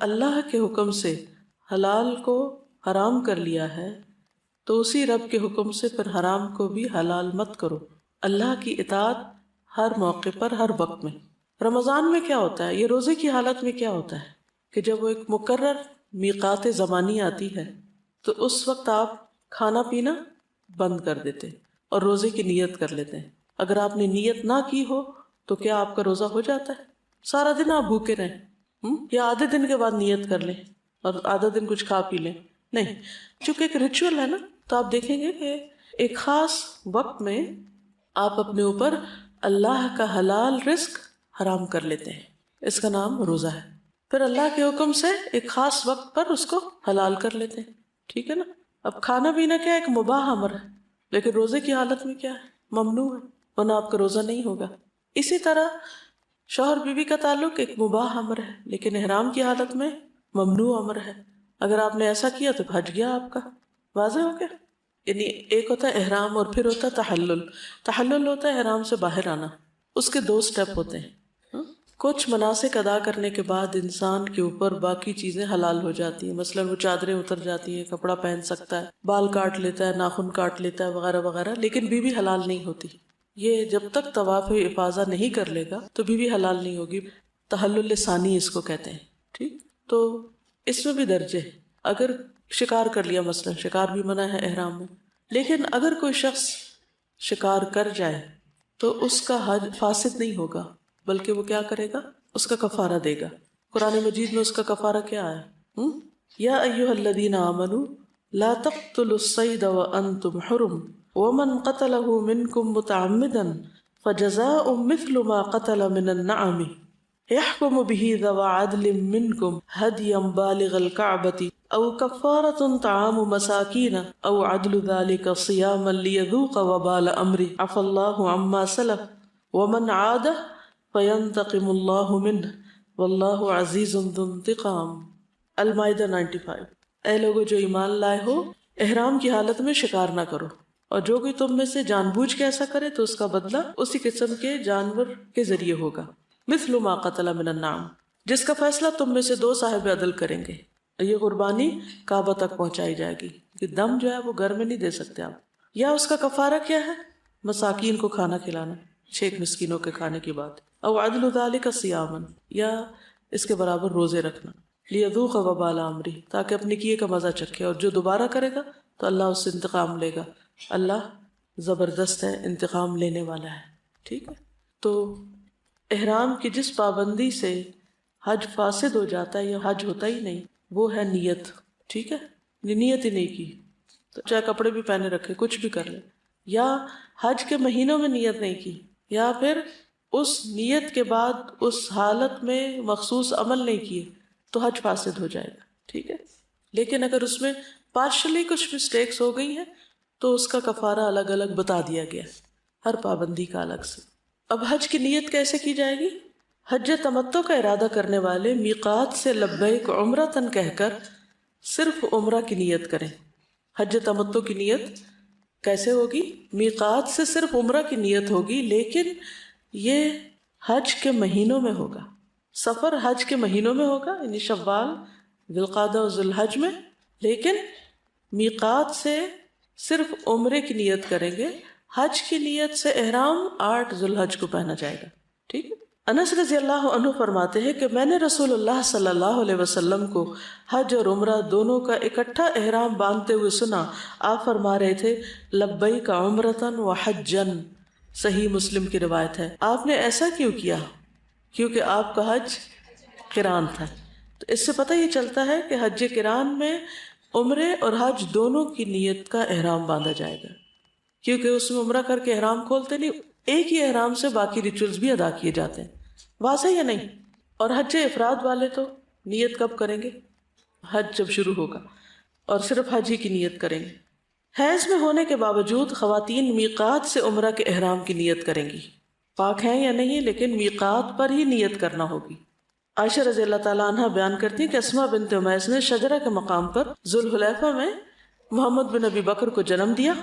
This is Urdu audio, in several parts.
اللہ کے حکم سے حلال کو حرام کر لیا ہے تو اسی رب کے حکم سے پھر حرام کو بھی حلال مت کرو۔ اللہ کی اطاعت ہر موقع پر، ہر وقت میں۔ رمضان میں کیا ہوتا ہے، یہ روزے کی حالت میں کیا ہوتا ہے کہ جب وہ ایک مقرر میقات زمانی آتی ہے تو اس وقت آپ کھانا پینا بند کر دیتے اور روزے کی نیت کر لیتے ہیں۔ اگر آپ نے نیت نہ کی ہو تو کیا آپ کا روزہ ہو جاتا ہے؟ سارا دن آپ بھوکے رہیں یا آدھے دن کے بعد نیت کر لیں اور آدھا دن کچھ کھا پی لیں؟ نہیں، چونکہ ایک ریچول ہے نا، تو آپ دیکھیں گے کہ ایک خاص وقت میں آپ اپنے اوپر اللہ کا حلال رزق حرام کر لیتے ہیں، اس کا نام روزہ ہے۔ پھر اللہ کے حکم سے ایک خاص وقت پر اس کو حلال کر لیتے ہیں، ٹھیک ہے نا۔ اب کھانا پینا کیا ایک مباح امر ہے، لیکن روزے کی حالت میں کیا ہے، ممنوع ہے، ورنہ آپ کا روزہ نہیں ہوگا۔ اسی طرح شوہر بیوی کا تعلق ایک مباح امر ہے، لیکن احرام کی حالت میں ممنوع امر ہے۔ اگر آپ نے ایسا کیا تو بھج گیا آپ کا، واضح ہو گیا۔ یعنی ایک ہوتا ہے احرام اور پھر ہوتا ہے تحلل۔ تحلل ہوتا ہے احرام سے باہر آنا، اس کے 2 سٹیپ ہوتے ہیں۔ کچھ مناسک ادا کرنے کے بعد انسان کے اوپر باقی چیزیں حلال ہو جاتی ہیں، مثلا وہ چادریں اتر جاتی ہیں، کپڑا پہن سکتا ہے، بال کاٹ لیتا ہے، ناخن کاٹ لیتا ہے، وغیرہ وغیرہ، لیکن بیوی حلال نہیں ہوتی۔ یہ جب تک طواف افاضہ نہیں کر لے گا تو بیوی حلال نہیں ہوگی۔ تحلل ثانی اس کو کہتے ہیں، ٹھیک۔ تو اس میں بھی درجے ہیں۔ اگر شکار کر لیا، مثلا شکار بھی منع ہے احرام میں، لیکن اگر کوئی شخص شکار کر جائے تو اس کا حج فاسد نہیں ہوگا، بلکہ وہ کیا کرے گا، اس کا کفارہ دے گا۔ قرآن مجید میں اس کا کفارہ کیا ہے؟ یا ایھا الذین آمنوا لا تقتلوا الصید وانتم حرم ومن قتله منکم متعمدا فجزاء مثل ما قتل من النعم يحكم به ذو عدل منكم هديا بالغ الكعبة أو كفارة طعام مساكين أو عدل ذلك صياما ليذوق وبال أمره عفى الله عما سلف ومن عاد فينتقم الله منه والله عزيز ذو انتقام۔ المائدہ 95۔ اے لوگو جو ایمان لائے ہو، احرام کی حالت میں شکار نہ کرو، اور جو کوئی تم میں سے جان بوجھ کے ایسا کرے تو اس کا بدلہ اسی قسم کے جانور کے ذریعے ہوگا، مثل ما قتل من النعم، جس کا فیصلہ تم میں سے 2 صاحب عدل کریں گے۔ یہ قربانی کعبہ تک پہنچائی جائے گی، کہ دم جو ہے وہ گھر میں نہیں دے سکتے آپ۔ یا اس کا کفارہ کیا ہے، مساکین کو کھانا کھلانا، 6 مسکینوں کے کھانے کی بات۔ او عدل ذالک صیاما، یا اس کے برابر روزے رکھنا، لیذوق وبال امری، تاکہ اپنے کیے کا مزہ چکھے، اور جو دوبارہ کرے گا تو اللہ اس سے انتقام لے گا۔ اللہ زبردست ہے، انتقام لینے والا ہے، ٹھیک ہے۔ تو احرام کی جس پابندی سے حج فاسد ہو جاتا ہے یا حج ہوتا ہی نہیں، وہ ہے نیت، ٹھیک ہے۔ نیت ہی نہیں کی تو چاہے کپڑے بھی پہنے رکھے، کچھ بھی کر لے، یا حج کے مہینوں میں نیت نہیں کی، یا پھر اس نیت کے بعد اس حالت میں مخصوص عمل نہیں کیے تو حج فاسد ہو جائے گا، ٹھیک ہے۔ لیکن اگر اس میں پارشلی کچھ مسٹیکس ہو گئی ہیں تو اس کا کفارہ الگ الگ بتا دیا گیا، ہر پابندی کا الگ سے۔ اب حج کی نیت کیسے کی جائے گی؟ حج تمتع کا ارادہ کرنے والے میقات سے لبیک عمرۃ کہہ کر صرف عمرہ کی نیت کریں۔ حج تمتع کی نیت کیسے ہوگی؟ میقات سے صرف عمرہ کی نیت ہوگی، لیکن یہ حج کے مہینوں میں ہوگا۔ سفر حج کے مہینوں میں ہوگا، یعنی شوال، ذی القعدہ اور ذی الحج میں، لیکن میقات سے صرف عمرے کی نیت کریں گے۔ حج کی نیت سے احرام 8 ذی الحج کو پہنا جائے گا، ٹھیک ہے۔ انس رضی اللہ عنہ فرماتے ہیں کہ میں نے رسول اللہ صلی اللہ علیہ وسلم کو حج اور عمرہ دونوں کا اکٹھا احرام باندھتے ہوئے سنا۔ آپ فرما رہے تھے لبیک عمرۃ وحجا، صحیح مسلم کی روایت ہے۔ آپ نے ایسا کیوں کیا؟ کیونکہ آپ کا حج قران تھا۔ تو اس سے پتہ یہ چلتا ہے کہ حج قران میں عمرے اور حج دونوں کی نیت کا احرام باندھا جائے گا، کیونکہ اس میں عمرہ کر کے احرام کھولتے نہیں، ایک ہی احرام سے باقی ریچولز بھی ادا کیے جاتے ہیں، واضح یا نہیں؟ اور حج افراد والے تو نیت کب کریں گے؟ حج جب شروع ہوگا، اور صرف حج ہی کی نیت کریں گے۔ حیض میں ہونے کے باوجود خواتین میقات سے عمرہ کے احرام کی نیت کریں گی، پاک ہیں یا نہیں، لیکن میقات پر ہی نیت کرنا ہوگی۔ عائشہ رضی اللہ تعالیٰ عنہ بیان کرتی ہیں کہ اسماء بنت امیس نے شجرہ کے مقام پر ذوالحلیفہ میں محمد بن ابی بکر کو جنم دیا،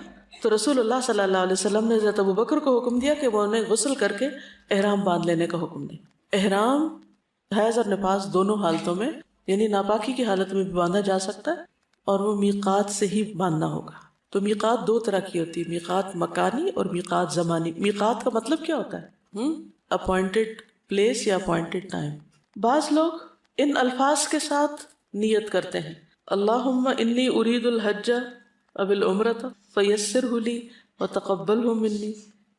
تو رسول اللہ صلی اللہ علیہ وسلم نے حضرت ابو بکر کو حکم دیا کہ وہ انہیں غسل کر کے احرام باندھ لینے کا حکم دے۔ احرام حیض اور نفاس دونوں حالتوں میں یعنی ناپاکی کی حالت میں بھی باندھا جا سکتا ہے، اور وہ میقات سے ہی باندھنا ہوگا۔ تو میقات دو طرح کی ہوتی ہے، میقات مکانی اور میقات زمانی۔ میقات کا مطلب کیا ہوتا ہے؟ اپوائنٹڈ پلیس یا اپوائنٹڈ ٹائم۔ بعض لوگ ان الفاظ کے ساتھ نیت کرتے ہیں، اللہم انی ارید الحج اب العمرۃ فیسرہ لی وتقبلہ منی۔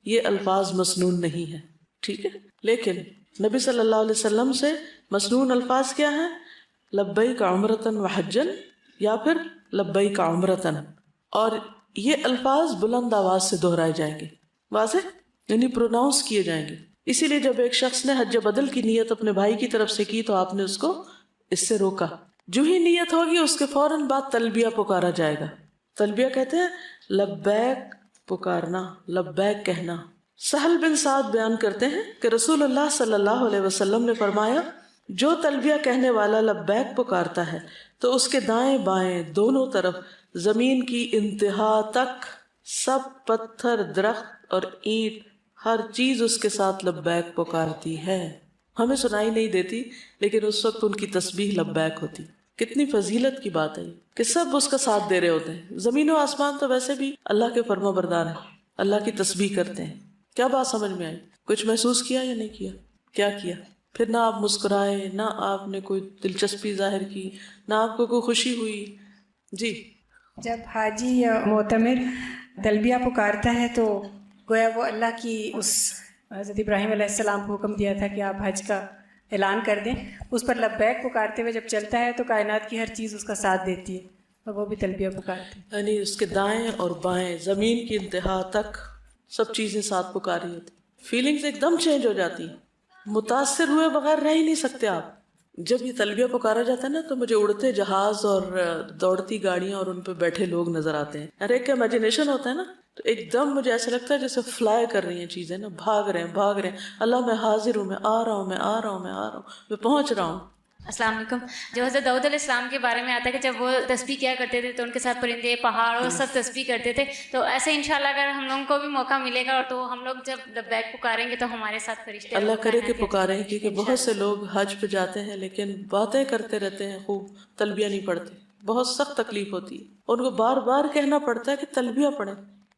یہ الفاظ مسنون نہیں ہے، ٹھیک ہے، لیکن نبی صلی اللہ علیہ وسلم سے مسنون الفاظ کیا ہیں؟ لبیک عمرۃ وحجا، یا پھر لبیک عمرۃ، اور یہ الفاظ بلند آواز سے دہرائے جائیں گے، واضح یعنی پروناؤنس کیے جائیں گے۔ اسی لیے جب ایک شخص نے حج بدل کی نیت اپنے بھائی کی طرف سے کی تو آپ نے اس کو اس سے روکا۔ جو ہی نیت ہوگی اس کے فوراً بعد تلبیہ پکارا جائے گا۔ تلبیہ کہتے ہیں لبیک پکارنا، لبیک کہنا۔ سہل بن سعد بیان کرتے ہیں کہ رسول اللہ صلی اللہ علیہ وسلم نے فرمایا، جو تلبیہ کہنے والا لبیک پکارتا ہے تو اس کے دائیں بائیں دونوں طرف زمین کی انتہا تک سب پتھر، درخت اور اینٹ، ہر چیز اس کے ساتھ لبیک پکارتی ہے۔ ہمیں سنائی نہیں دیتی لیکن اس وقت ان کی تسبیح لبیک ہوتی۔ کتنی فضیلت کی بات ہے کہ سب اس کا ساتھ دے رہے ہوتے ہیں۔ زمین و آسمان تو ویسے بھی اللہ کے فرما بردار ہیں، اللہ کی تسبیح کرتے ہیں۔ کیا بات سمجھ میں آئی؟ کچھ محسوس کیا یا نہیں کیا؟ کیا کیا؟ پھر نہ آپ مسکرائے، نہ آپ نے کوئی دلچسپی ظاہر کی، نہ آپ کو کوئی خوشی ہوئی۔ جی، جب حاجی یا معتمر تلبیہ پکارتا ہے تو گویا وہ اللہ کی اس حضرت ابراہیم علیہ السلام کو حکم دیا تھا کہ آپ حج کا اعلان کر دیں، اس پر لبیک پکارتے ہوئے جب چلتا ہے تو کائنات کی ہر چیز اس کا ساتھ دیتی ہے اور وہ بھی تلبیہ پکارتی ہے۔ یعنی اس کے دائیں اور بائیں زمین کی انتہا تک سب چیزیں ساتھ پکاری ہوتی، فیلنگز ایک دم چینج ہو جاتی ہیں، متاثر ہوئے بغیر رہ ہی نہیں سکتے آپ۔ جب یہ تلبیہ پکارا جاتا ہے نا تو مجھے اڑتے جہاز اور دوڑتی گاڑیاں اور ان پہ بیٹھے لوگ نظر آتے ہیں، ہر ایک کا امیجنیشن ہوتا ہے نا، تو ایک دم مجھے ایسا لگتا ہے جیسے فلائی کر رہی ہیں چیزیں نا، بھاگ رہے ہیں، اللہ میں حاضر ہوں، میں آ رہا ہوں، میں پہنچ رہا ہوں۔ السلام علیکم۔ جو حضرت داؤد علیہ السلام کے بارے میں آتا ہے کہ جب وہ تسبیح کیا کرتے تھے تو ان کے ساتھ پرندے، پہاڑ اور سب تسبیح کرتے تھے، تو ایسے انشاءاللہ اگر ہم لوگوں کو بھی موقع ملے گا اور تو ہم لوگ جب لبیک پکاریں گے تو ہمارے ساتھ فرشتے، اللہ کرے کہ پکاریں، کیونکہ بہت سے لوگ حج پہ جاتے ہیں لیکن باتیں کرتے رہتے ہیں، خوب تلبیہ نہیں پڑھتے، بہت سخت تکلیف ہوتی ہے، ان کو بار بار کہنا پڑتا ہے کہ تلبیہ پڑھیں،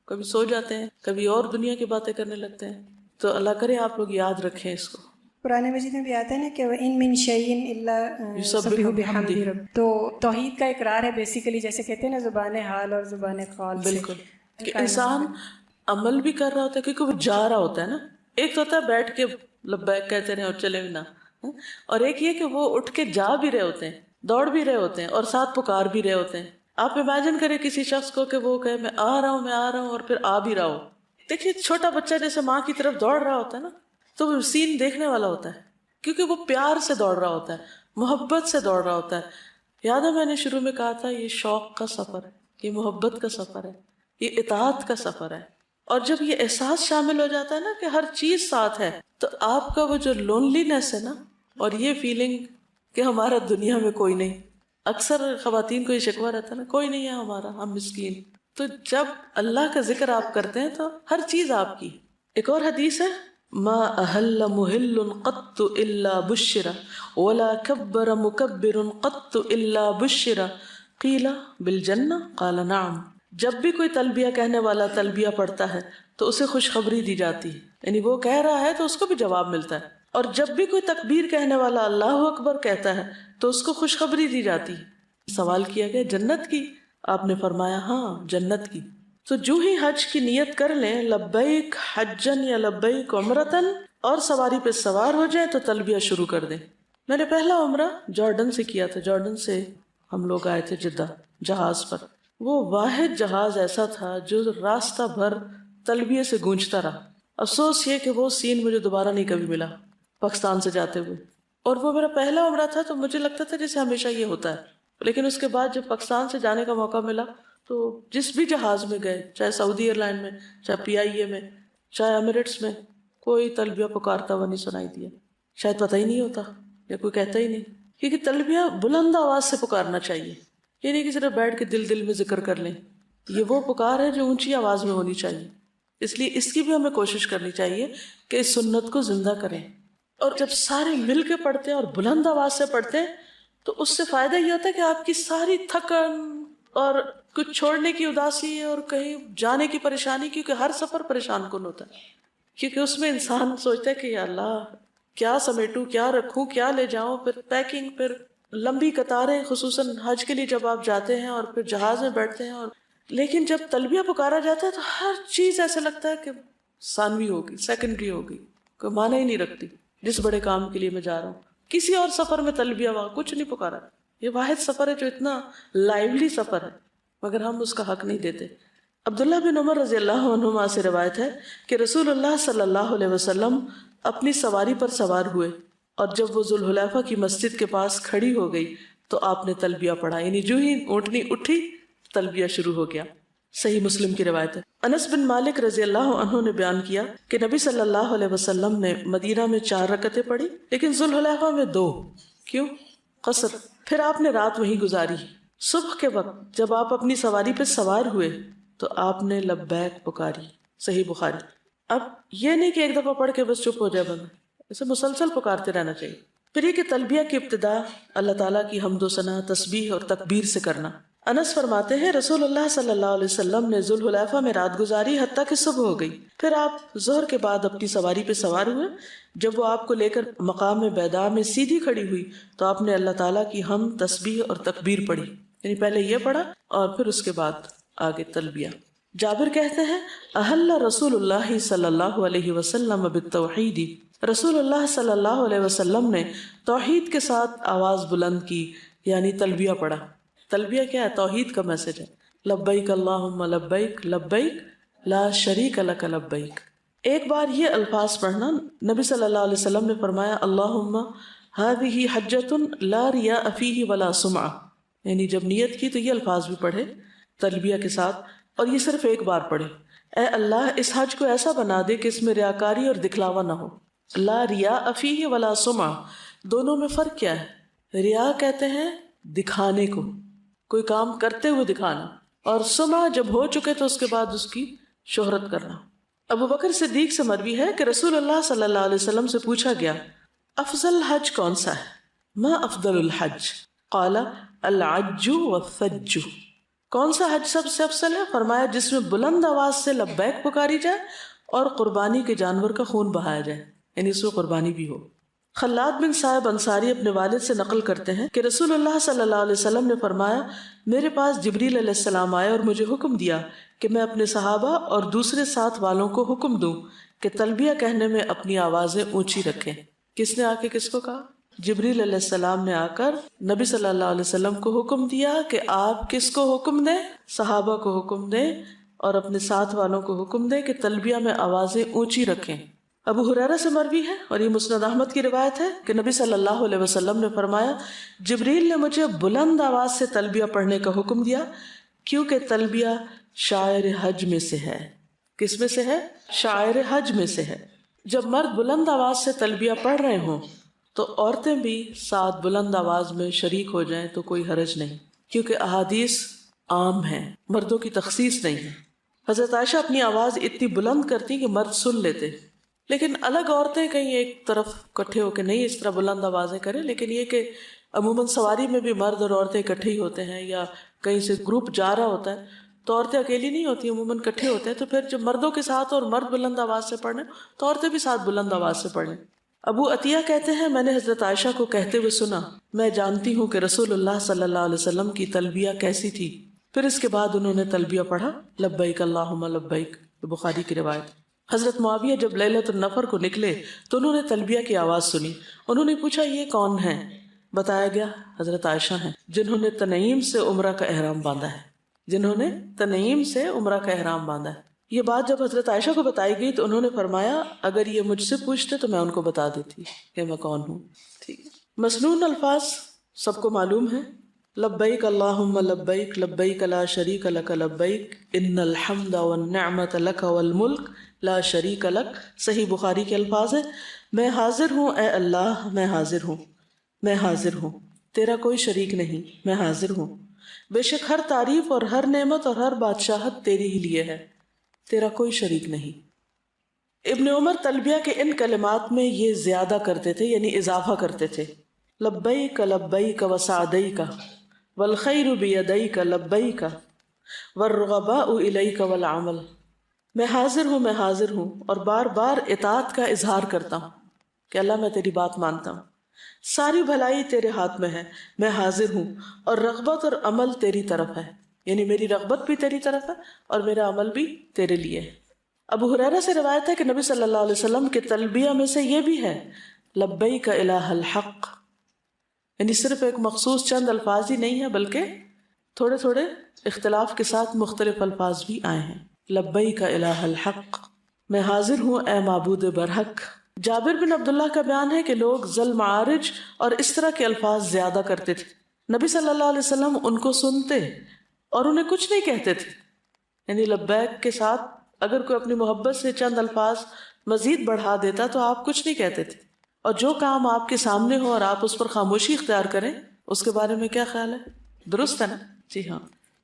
کبھی سو جاتے ہیں، کبھی اور دنیا کی باتیں کرنے لگتے ہیں۔ تو اللہ کرے آپ لوگ یاد رکھیں اس کو۔ قرآن مجید میں بھی آتا ہے نا کہ وَإِن مِّن شَيْءٍ إِلَّا يُسَبِّحُ بِحَمْدِ رَبِّهِ، تو توحید کا اقرار ہے بیسیکلی، جیسے کہتے ہیں نا زبان حال اور زبان قول سے۔ بالکل، کہ انسان عمل بھی کر رہا ہوتا ہے کیونکہ وہ جا رہا ہوتا ہے نا، ایک تو ہوتا ہے بیٹھ کے لبیک کہتے رہے اور چلے بھی نہ، اور ایک یہ کہ وہ اٹھ کے جا بھی رہے ہوتے ہیں، دوڑ بھی رہے ہوتے ہیں اور ساتھ پکار بھی رہے ہوتے ہیں۔ آپ امیجن کریں کسی شخص کو کہ وہ کہے میں آ رہا ہوں اور پھر آ بھی رہا ہو۔ دیکھیے چھوٹا بچہ جیسے ماں کی طرف دوڑ رہا ہوتا ہے نا، تو وہ سین دیکھنے والا ہوتا ہے کیونکہ وہ پیار سے دوڑ رہا ہوتا ہے، محبت سے دوڑ رہا ہوتا ہے۔ یاد ہے میں نے شروع میں کہا تھا یہ شوق کا سفر ہے، یہ محبت کا سفر ہے، یہ اطاعت کا سفر ہے، اور جب یہ احساس شامل ہو جاتا ہے نا کہ ہر چیز ساتھ ہے، تو آپ کا وہ جو لونلینس ہے نا، اور یہ فیلنگ کہ ہمارا دنیا میں کوئی نہیں، اکثر خواتین کو یہ شکوہ رہتا ہے نا، کوئی نہیں ہے ہمارا، ہم مسکین۔ تو جب اللہ کا ذکر آپ کرتے ہیں تو ہر چیز آپ کی۔ ایک اور حدیث ہے، ما احل محل قط الا بشر ولا کبر مکبر قط الا بشر قیل بالجنہ قال نعم۔ جب بھی کوئی تلبیہ کہنے والا تلبیہ پڑھتا ہے تو اسے خوشخبری دی جاتی ہے، یعنی وہ کہہ رہا ہے تو اس کو بھی جواب ملتا ہے، اور جب بھی کوئی تکبیر کہنے والا اللہ اکبر کہتا ہے تو اس کو خوشخبری دی جاتی ہے۔ سوال کیا گیا جنت کی، آپ نے فرمایا ہاں جنت کی۔ تو جو ہی حج کی نیت کر لیں، لبیک حجن یا لبیک عمرتن، اور سواری پہ سوار ہو جائیں تو تلبیہ شروع کر دیں۔ میں نے پہلا عمرہ جارڈن سے کیا تھا، جارڈن سے ہم لوگ آئے تھے جدہ جہاز پر۔ وہ واحد جہاز ایسا تھا جو راستہ بھر تلبیہ سے گونجتا رہا۔ افسوس یہ کہ وہ سین مجھے دوبارہ نہیں کبھی ملا پاکستان سے جاتے ہوئے، اور وہ میرا پہلا عمرہ تھا تو مجھے لگتا تھا جیسے ہمیشہ یہ ہوتا ہے، لیکن اس کے بعد جب پاکستان سے جانے کا موقع ملا تو جس بھی جہاز میں گئے، چاہے سعودی ایئر لائن میں، چاہے پی آئی اے میں، چاہے ایمریٹس میں، کوئی تلبیہ پکارتا ہوا نہیں سنائی دیا۔ شاید پتہ ہی نہیں ہوتا یا کوئی کہتا ہی نہیں، کیونکہ تلبیہ بلند آواز سے پکارنا چاہیے، یہ نہیں کہ صرف بیٹھ کے دل میں ذکر کر لیں، یہ وہ پکار ہے جو اونچی آواز میں ہونی چاہیے۔ اس لیے اس کی بھی ہمیں کوشش کرنی چاہیے کہ اس سنت کو زندہ کریں، اور جب سارے مل کے پڑھتے ہیں اور بلند آواز سے پڑھتے ہیں تو اس سے فائدہ یہ ہوتا ہے کہ آپ کی ساری تھکن اور کچھ چھوڑنے کی اداسی اور کہیں جانے کی پریشانی، کیونکہ ہر سفر پریشان کن ہوتا ہے، کیونکہ اس میں انسان سوچتا ہے کہ یا اللہ کیا سمیٹوں، کیا رکھوں، کیا لے جاؤں، پھر پیکنگ، پھر لمبی قطاریں، خصوصاً حج کے لیے جب آپ جاتے ہیں اور پھر جہاز میں بیٹھتے ہیں. اور لیکن جب تلبیہ پکارا جاتا ہے تو ہر چیز ایسا لگتا ہے کہ ثانوی ہوگی، سیکنڈری ہوگی، کوئی معنی ہی نہیں رکھتی. جس بڑے کام کے لیے میں جا رہا ہوں، کسی اور سفر میں تلبیہ وہاں کچھ نہیں پکارا. یہ واحد سفر ہے جو اتنا لائیولی سفر ہے، مگر ہم اس کا حق نہیں دیتے. عبداللہ بن عمر رضی اللہ عنہما سے روایت ہے کہ رسول اللہ صلی اللہ علیہ وسلم اپنی سواری پر سوار ہوئے، اور جب وہ ذوالحلیفہ کی مسجد کے پاس کھڑی ہو گئی تو آپ نے تلبیہ پڑھا، یعنی جو ہی اونٹنی اٹھی تلبیہ شروع ہو گیا. صحیح مسلم کی روایت ہے. انس بن مالک رضی اللہ عنہ نے بیان کیا کہ نبی صلی اللہ علیہ وسلم نے مدینہ میں 4 رکعتیں پڑھی، لیکن ذوالحلیفہ میں 2. کیوں؟ قصر. پھر آپ نے رات وہیں گزاری. صبح کے وقت جب آپ اپنی سواری پہ سوار ہوئے تو آپ نے لبیک پکاری. صحیح بخاری. اب یہ نہیں کہ ایک دفعہ پڑھ کے بس چپ ہو جائے بندہ، اسے مسلسل پکارتے رہنا چاہیے. پھر یہ کہ تلبیہ کی ابتدا اللہ تعالیٰ کی حمد و ثنا، تسبیح اور تکبیر سے کرنا. انس فرماتے ہیں رسول اللہ صلی اللہ علیہ وسلم نے ذوالحلیفہ میں رات گزاری حتیٰ کہ صبح ہو گئی. پھر آپ ظہر کے بعد اپنی سواری پہ سوار ہوئے. جب وہ آپ کو لے کر مقام بیدا میں سیدھی کھڑی ہوئی تو آپ نے اللہ تعالیٰ کی حمد، تسبیح اور تکبیر پڑھی، یعنی پہلے یہ پڑھا اور پھر اس کے بعد آگے تلبیہ. جابر کہتے ہیں احل رسول اللہ صلی اللہ علیہ وسلم بالتوحید، رسول اللہ صلی اللہ علیہ وسلم نے توحید کے ساتھ آواز بلند کی، یعنی تلبیہ پڑھا. تلبیہ کیا ہے؟ توحید کا میسج ہے. لبیک اللہم لبیک، لبیک لا شریک لک لبیک. ایک بار یہ الفاظ پڑھنا، نبی صلی اللہ علیہ وسلم نے فرمایا اللہم ہذہ حجۃ لا ریاء فیہ ولا سمعہ، یعنی جب نیت کی تو یہ الفاظ بھی پڑھے تلبیہ کے ساتھ، اور یہ صرف ایک بار پڑھے. اے اللہ اس حج کو ایسا بنا دے کہ اس میں ریاکاری اور دکھلاوا نہ ہو. لا ریاء فیہ ولا سمعہ، دونوں میں فرق کیا ہے؟ ریا کہتے ہیں دکھانے کو، کوئی کام کرتے ہوئے دکھانا، اور سمعہ جب ہو چکے تو اس کے بعد اس کی شہرت کرنا. ابو بکر صدیق سے مروی ہے کہ رسول اللہ صلی اللہ علیہ وسلم سے پوچھا گیا افضل حج کون سا ہے؟ ما افضل الحج؟ قال العج والثج. کون سا حج سب سے افضل ہے؟ فرمایا جس میں بلند آواز سے لبیک پکاری جائے اور قربانی کے جانور کا خون بہایا جائے، یعنی اس میں قربانی بھی ہو. خلاد بن صاحب انصاری اپنے والد سے نقل کرتے ہیں کہ رسول اللہ صلی اللہ علیہ وسلم نے فرمایا میرے پاس جبریل علیہ السلام آئے اور مجھے حکم دیا کہ میں اپنے صحابہ اور دوسرے ساتھ والوں کو حکم دوں کہ تلبیہ کہنے میں اپنی آوازیں اونچی رکھیں. کس نے آ کے کس کو کہا؟ جبریل علیہ السلام نے آ کر نبی صلی اللہ علیہ وسلم کو حکم دیا کہ آپ کس کو حکم دیں؟ صحابہ کو حکم دیں اور اپنے ساتھ والوں کو حکم دیں کہ تلبیہ میں آوازیں اونچی رکھیں. ابو ہریرہ سے مروی ہے اور یہ مسند احمد کی روایت ہے کہ نبی صلی اللہ علیہ وسلم نے فرمایا جبریل نے مجھے بلند آواز سے تلبیہ پڑھنے کا حکم دیا کیونکہ تلبیہ شاعر حج میں سے ہے. کس میں سے ہے؟ شاعر حج میں سے ہے. جب مرد بلند آواز سے تلبیہ پڑھ رہے ہوں تو عورتیں بھی ساتھ بلند آواز میں شریک ہو جائیں تو کوئی حرج نہیں، کیونکہ احادیث عام ہیں، مردوں کی تخصیص نہیں ہے. حضرت عائشہ اپنی آواز اتنی بلند کرتی کہ مرد سن لیتے، لیکن الگ عورتیں کہیں ایک طرف اکٹھے ہو کے نہیں اس طرح بلند آوازیں کریں. لیکن یہ کہ عموماً سواری میں بھی مرد اور عورتیں اکٹھے ہی ہوتے ہیں، یا کہیں سے گروپ جا رہا ہوتا ہے تو عورتیں اکیلی نہیں ہوتی، عموماً اکٹھے ہوتے ہیں. تو پھر جب مردوں کے ساتھ اور مرد بلند آواز سے پڑھیں تو عورتیں بھی ساتھ بلند آواز سے پڑھیں. ابو عطیہ کہتے ہیں میں نے حضرت عائشہ کو کہتے ہوئے سنا میں جانتی ہوں کہ رسول اللہ صلی اللہ علیہ وسلم کی تلبیہ کیسی تھی. پھر اس کے بعد انہوں نے تلبیہ پڑھا لبیک اللہم لبیک، بخاری کی روایت. حضرت معاویہ جب لیلۃ النفر کو نکلے تو انہوں نے تلبیہ کی آواز سنی. انہوں نے پوچھا یہ کون ہیں؟ بتایا گیا حضرت عائشہ ہیں جنہوں نے تنعیم سے عمرہ کا احرام باندھا ہے، جنہوں نے تنعیم سے عمرہ کا احرام باندھا ہے. یہ بات جب حضرت عائشہ کو بتائی گئی تو انہوں نے فرمایا اگر یہ مجھ سے پوچھتے تو میں ان کو بتا دیتی کہ میں کون ہوں. ٹھیک ہے. مسنون الفاظ سب کو معلوم ہے. لبیک اللہم لبیک، لبیک لا شریک لک لبیک، ان الحمد والنعمت لک والملک لا شریک لک. صحیح بخاری کے الفاظ ہیں میں حاضر ہوں اے اللہ، میں حاضر ہوں، میں حاضر ہوں، تیرا کوئی شریک نہیں، میں حاضر ہوں. بے شک ہر تعریف اور ہر نعمت اور ہر بادشاہت تیری ہی لیے ہے، تیرا کوئی شریک نہیں. ابن عمر تلبیہ کے ان کلمات میں یہ زیادہ کرتے تھے، یعنی اضافہ کرتے تھے. لبیک لبیک وسعدیک والخیر بیدیک لبیک والرغباء الیک والعمل. میں حاضر ہوں اور بار بار اطاعت کا اظہار کرتا ہوں کہ اللہ میں تیری بات مانتا ہوں، ساری بھلائی تیرے ہاتھ میں ہے، میں حاضر ہوں، اور رغبت اور عمل تیری طرف ہے، یعنی میری رغبت بھی تیری طرف ہے اور میرا عمل بھی تیرے لیے ہے. ابو ہریرہ سے روایت ہے کہ نبی صلی اللہ علیہ وسلم کے تلبیہ میں سے یہ بھی ہے لبیک الہ الحق، یعنی صرف ایک مخصوص چند الفاظ ہی نہیں ہے بلکہ تھوڑے تھوڑے اختلاف کے ساتھ مختلف الفاظ بھی آئے ہیں. لبیک الہ الحق، میں حاضر ہوں اے معبود برحق. جابر بن عبداللہ کا بیان ہے کہ لوگ ذل معارج اور اس طرح کے الفاظ زیادہ کرتے تھے. نبی صلی اللہ علیہ وسلم ان کو سنتے اور انہیں کچھ نہیں کہتے تھے، یعنی لبیک کے ساتھ اگر کوئی اپنی محبت سے چند الفاظ مزید بڑھا دیتا تو آپ کچھ نہیں کہتے تھے. اور جو کام آپ کے سامنے ہو اور آپ اس پر خاموشی اختیار کریں اس کے بارے میں کیا خیال ہے؟ درست ہے نا؟ جی ہاں،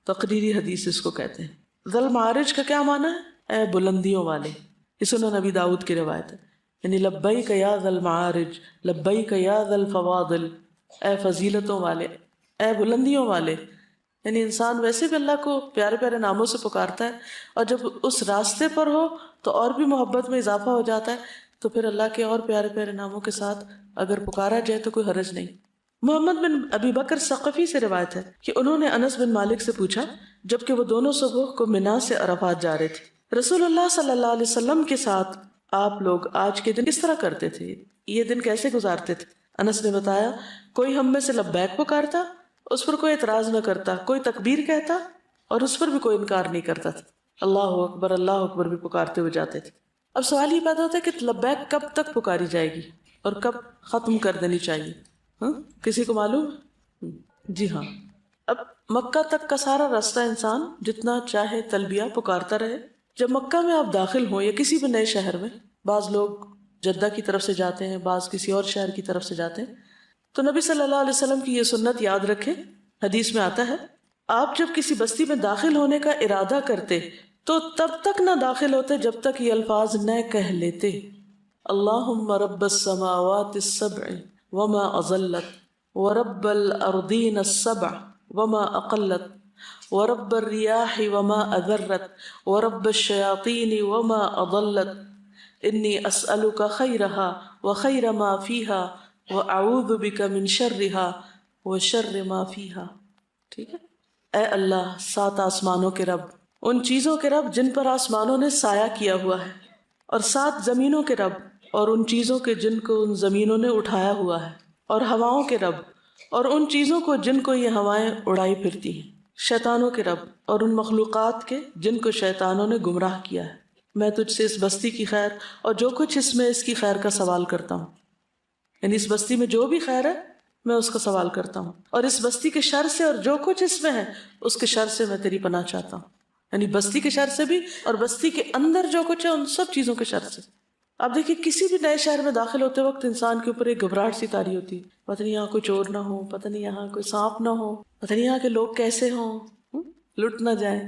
تقریری حدیث اس کو کہتے ہیں. ذل معارج کا کیا معنی ہے؟ اے بلندیوں والے. یہ سنن نبی داؤد کی روایت ہے، یعنی لبیک یا ذل معارج، لبیک یا ذل فواضل، اے فضیلتوں والے، اے بلندیوں والے. یعنی انسان ویسے بھی اللہ کو پیارے پیارے ناموں سے پکارتا ہے، اور جب اس راستے پر ہو تو اور بھی محبت میں اضافہ ہو جاتا ہے، تو پھر اللہ کے اور پیارے پیارے ناموں کے ساتھ اگر پکارا جائے تو کوئی حرج نہیں. محمد بن ابی بکر ثقفی سے روایت ہے کہ انہوں نے انس بن مالک سے پوچھا جبکہ وہ دونوں صبح کو منا سے عرفات جا رہے تھے، رسول اللہ صلی اللہ علیہ وسلم کے ساتھ آپ لوگ آج کے دن کس طرح کرتے تھے، یہ دن کیسے گزارتے تھے؟ انس نے بتایا کوئی ہم میں سے لبیک پکارتا، اس پر کوئی اعتراض نہ کرتا، کوئی تکبیر کہتا اور اس پر بھی کوئی انکار نہیں کرتا تھا، اللہ اکبر بھی پکارتے ہوئے جاتے تھے. اب سوال یہ پیدا ہوتا ہے کہ لبیک کب تک پکاری جائے گی اور کب ختم کر دینی چاہیے؟ کسی کو معلوم؟ جی ہاں، اب مکہ تک کا سارا راستہ انسان جتنا چاہے تلبیہ پکارتا رہے. جب مکہ میں آپ داخل ہوں یا کسی بھی نئے شہر میں، بعض لوگ جدہ کی طرف سے جاتے ہیں، بعض کسی اور شہر کی طرف سے جاتے ہیں، تو نبی صلی اللہ علیہ وسلم کی یہ سنت یاد رکھیں. حدیث میں آتا ہے آپ جب کسی بستی میں داخل ہونے کا ارادہ کرتے تو تب تک نہ داخل ہوتے جب تک یہ الفاظ نہ کہہ لیتے اللہم رب السماوات السبع وما اضلت ورب الارضین السبع وما اقلت ورب الریاح وما اذرت ورب الشیاطین وما اضلت انی اسألک خیرہا وخیر ما فیہا وَأَعُوذُ بِكَ مِن شَرِّهَا وَشَرِّ مَا فِيهَا. ٹھیک ہے؟ اے اللہ، 7 آسمانوں کے رب، ان چیزوں کے رب جن پر آسمانوں نے سایہ کیا ہوا ہے، اور 7 زمینوں کے رب اور ان چیزوں کے جن کو ان زمینوں نے اٹھایا ہوا ہے، اور ہواؤں کے رب اور ان چیزوں کو جن کو یہ ہوائیں اڑائی پھرتی ہیں، شیطانوں کے رب اور ان مخلوقات کے جن کو شیطانوں نے گمراہ کیا ہے. میں تجھ سے اس بستی کی خیر اور جو کچھ اس میں اس کی خیر کا سوال کرتا ہوں، یعنی اس بستی میں جو بھی خیر ہے میں اس کا سوال کرتا ہوں، اور اس بستی کے شر سے اور جو کچھ اس میں ہے اس کے شر سے میں تیری پناہ چاہتا ہوں. یعنی بستی کے شر سے بھی اور بستی کے اندر جو کچھ ہے ان سب چیزوں کے شر سے. آپ دیکھیے کسی بھی نئے شہر میں داخل ہوتے وقت انسان کے اوپر ایک گھبراہٹ سی تاری ہوتی ہے، پتہ نہیں یہاں کوئی چور نہ ہو، پتہ نہیں یہاں کوئی سانپ نہ ہو، پتہ نہیں یہاں کے لوگ کیسے ہوں، لٹ نہ جائیں.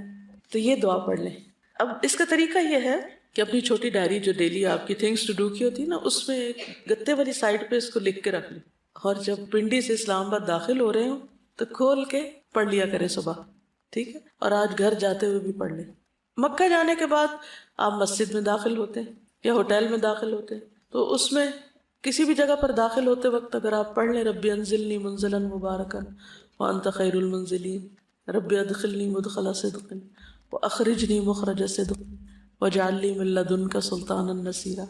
تو یہ دعا پڑھ لیں. اب اس کا طریقہ یہ ہے کہ اپنی چھوٹی ڈائری جو ڈیلی آپ کی تھنگس ٹو ڈو کی ہوتی ہے نا، اس میں ایک گتے والی سائڈ پہ اس کو لکھ کے رکھ لیں، اور جب پنڈی سے اسلام آباد داخل ہو رہے ہوں تو کھول کے پڑھ لیا کریں صبح. ٹھیک ہے؟ اور آج گھر جاتے ہوئے بھی پڑھ لیں. مکہ جانے کے بعد آپ مسجد میں داخل ہوتے ہیں یا ہوٹل میں داخل ہوتے ہیں تو اس میں کسی بھی جگہ پر داخل ہوتے وقت اگر آپ پڑھ لیں ربی انزلنی منزلا مبارکا وانت خیر المنزلین، ربی ادخلنی مدخل صدق واخرجنی مخرج صدق واجعل لی من لدنک سلطانا نصیرا،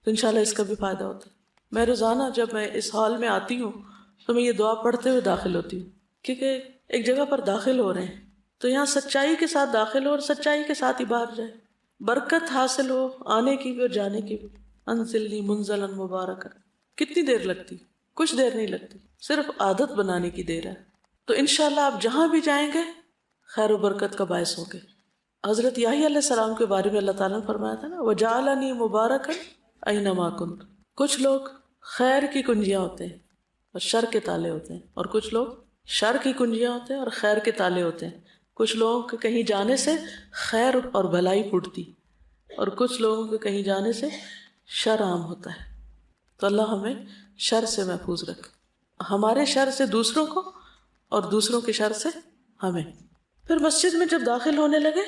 تو انشاءاللہ اس کا بھی فائدہ ہوتا ہے. میں روزانہ جب میں اس ہال میں آتی ہوں تو میں یہ دعا پڑھتے ہوئے داخل ہوتی ہوں، کیونکہ ایک جگہ پر داخل ہو رہے ہیں تو یہاں سچائی کے ساتھ داخل ہو اور سچائی کے ساتھ ہی باہر جائے، برکت حاصل ہو آنے کی بھی اور جانے کی بھی. انزلنی منزلا مبارکا، کتنی دیر لگتی؟ کچھ دیر نہیں لگتی، صرف عادت بنانے کی دیر ہے. تو انشاءاللہ آپ جہاں بھی جائیں گے خیر و برکت کا باعث ہوں گے. حضرت یحییٰ علیہ السلام کے بارے میں اللہ تعالیٰ نے فرمایا تھا نا وَجَعَلَنِي مُبَارَكًا أَيْنَمَا كُنتُ. کچھ لوگ خیر کی کنجیاں ہوتے ہیں اور شر کے تالے ہوتے ہیں، اور کچھ لوگ شر کی کنجیاں ہوتے ہیں اور خیر کے تالے ہوتے ہیں. کچھ لوگوں کے کہیں جانے سے خیر اور بھلائی پھوٹتی، اور کچھ لوگوں کے کہیں جانے سے شر عام ہوتا ہے. تو اللہ ہمیں شر سے محفوظ رکھے. ہمارے شر سے دوسروں کو اور دوسروں کے شر سے ہمیں. پھر مسجد میں جب داخل ہونے لگے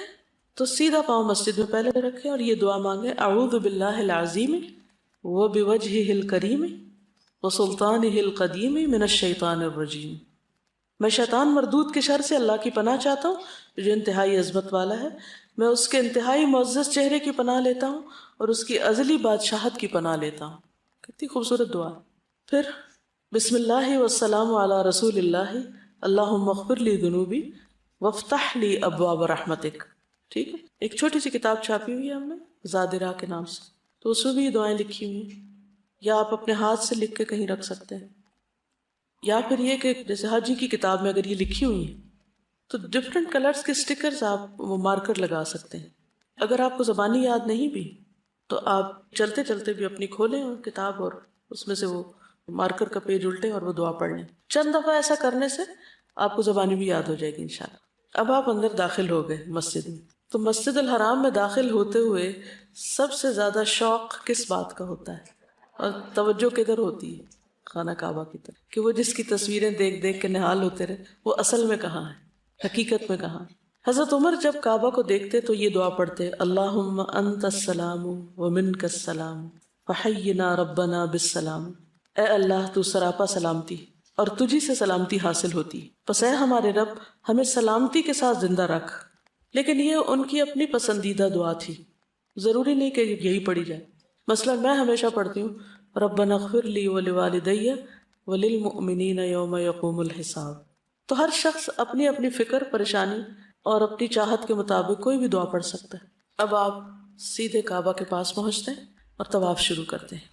تو سیدھا پاؤں مسجد میں پہلے رکھے اور یہ دعا مانگے، اعوذ باللہ العظیم وبوجہہ الکریم وسلطانہ القدیم من الشیطان الرجیم. میں شیطان مردود کے شر سے اللہ کی پناہ چاہتا ہوں جو انتہائی عظمت والا ہے. میں اس کے انتہائی معزز چہرے کی پناہ لیتا ہوں اور اس کی ازلی بادشاہت کی پناہ لیتا ہوں. کتنی خوبصورت دعا. پھر بسم اللہ والسلام علی رسول اللہ اللہم اغفر لی ذنوبی وافتح لی ابواب رحمتک. ٹھیک ہے. ایک چھوٹی سی کتاب چھاپی ہوئی ہے ہم نے زاد راہ کے نام سے، تو اس میں بھی یہ دعائیں لکھی ہوئی ہیں، یا آپ اپنے ہاتھ سے لکھ کے کہیں رکھ سکتے ہیں، یا پھر یہ کہ جیسے حاجی کی کتاب میں اگر یہ لکھی ہوئی ہیں تو ڈفرینٹ کلرز کے سٹکرز آپ وہ مارکر لگا سکتے ہیں. اگر آپ کو زبانی یاد نہیں بھی تو آپ چلتے چلتے بھی اپنی کھولیں اور کتاب اور اس میں سے وہ مارکر کا پیج الٹیں اور وہ دعا پڑھ لیں. چند دفعہ ایسا کرنے سے آپ کو زبانی بھی یاد ہو جائے گی انشاءاللہ. اب آپ اندر داخل ہو گئے مسجد میں، تو مسجد الحرام میں داخل ہوتے ہوئے سب سے زیادہ شوق کس بات کا ہوتا ہے اور توجہ کدھر ہوتی ہے؟ خانہ کعبہ کی طرف، کہ وہ جس کی تصویریں دیکھ دیکھ کے نہال ہوتے رہے وہ اصل میں کہاں ہے، حقیقت میں کہاں ہے. حضرت عمر جب کعبہ کو دیکھتے تو یہ دعا پڑھتے، اللہم انت السلام ومنک السلام فحینا ربنا بالسلام. اے اللہ تو سراپا سلامتی اور تجھی سے سلامتی حاصل ہوتی، پس اے ہمارے رب ہمیں سلامتی کے ساتھ زندہ رکھ. لیکن یہ ان کی اپنی پسندیدہ دعا تھی، ضروری نہیں کہ یہی پڑھی جائے. مثلا میں ہمیشہ پڑھتی ہوں ربنا اغفر لی ولوالدی وللمؤمنین یوم یقوم الحساب. تو ہر شخص اپنی اپنی فکر، پریشانی اور اپنی چاہت کے مطابق کوئی بھی دعا پڑھ سکتا ہے. اب آپ سیدھے کعبہ کے پاس پہنچتے ہیں اور طواف شروع کرتے ہیں.